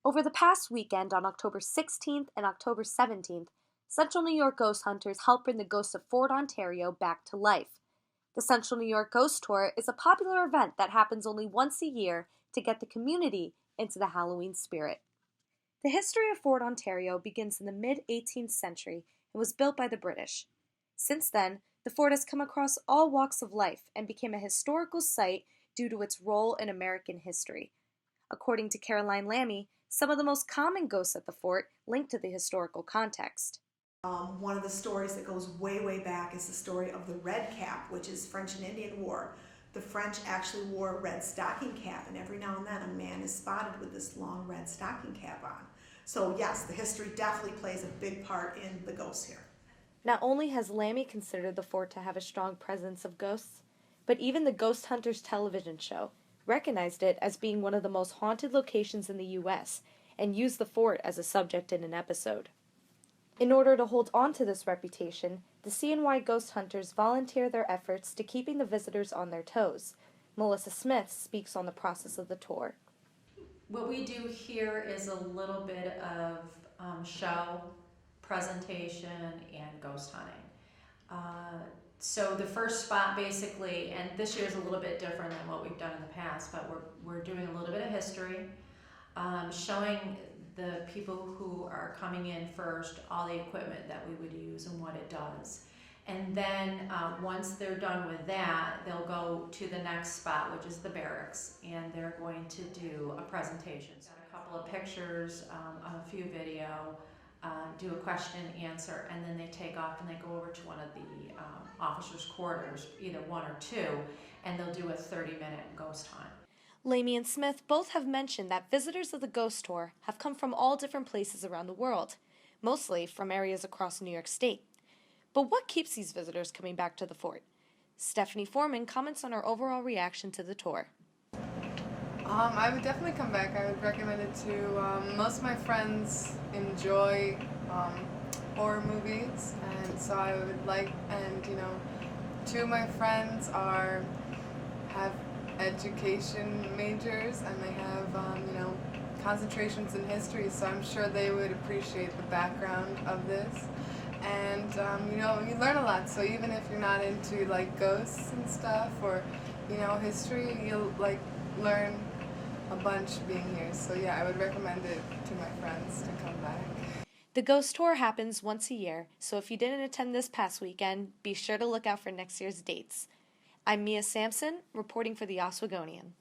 Over the past weekend on October 16th and October 17th, Central New York ghost hunters helped bring the ghost of Fort Ontario back to life. The Central New York Ghost Tour is a popular event that happens only once a year to get the community into the Halloween spirit. The history of Fort Ontario begins in the mid-18th century and was built by the British. Since then, the fort has come across all walks of life and became a historical site due to its role in American history. According to Caroline Lammy, some of the most common ghosts at the fort link to the historical context. One of the stories that goes way, way back is the story of the red cap, which is French and Indian War. The French actually wore a red stocking cap, and every now and then a man is spotted with this long red stocking cap on. So yes, the history definitely plays a big part in the ghosts here. Not only has Lammy considered the fort to have a strong presence of ghosts, but even the Ghost Hunters television show recognized it as being one of the most haunted locations in the U.S. and used the fort as a subject in an episode. In order to hold on to this reputation, the CNY Ghost Hunters volunteer their efforts to keeping the visitors on their toes. Melissa Smith speaks on the process of the tour. What we do here is a little bit of show, presentation, and ghost hunting. So the first spot basically, and this year is a little bit different than what we've done in the past, but we're doing a little bit of history, showing the people who are coming in first all the equipment that we would use and what it does. And then once they're done with that, they'll go to the next spot, which is the barracks, and they're going to do a presentation. So a couple of pictures, a few video, do a question and answer, and then they take off and they go over to one of the officers' quarters, either one or two, and they'll do a 30-minute ghost hunt. Lammy and Smith both have mentioned that visitors of the ghost tour have come from all different places around the world, mostly from areas across New York State. But what keeps these visitors coming back to the fort? Stephanie Foreman comments on her overall reaction to the tour. I would definitely come back. I would recommend it to most of my friends enjoy horror movies, and so I would like, and two of my friends have education majors, and they have concentrations in history, so I'm sure they would appreciate the background of this. And you learn a lot, so even if you're not into like ghosts and stuff or history, you'll learn a bunch being here. So yeah, I would recommend it to my friends to come back. The ghost tour happens once a year, so if you didn't attend this past weekend, be sure to look out for next year's dates. I'm Mia Sampson, reporting for the Oswegonian.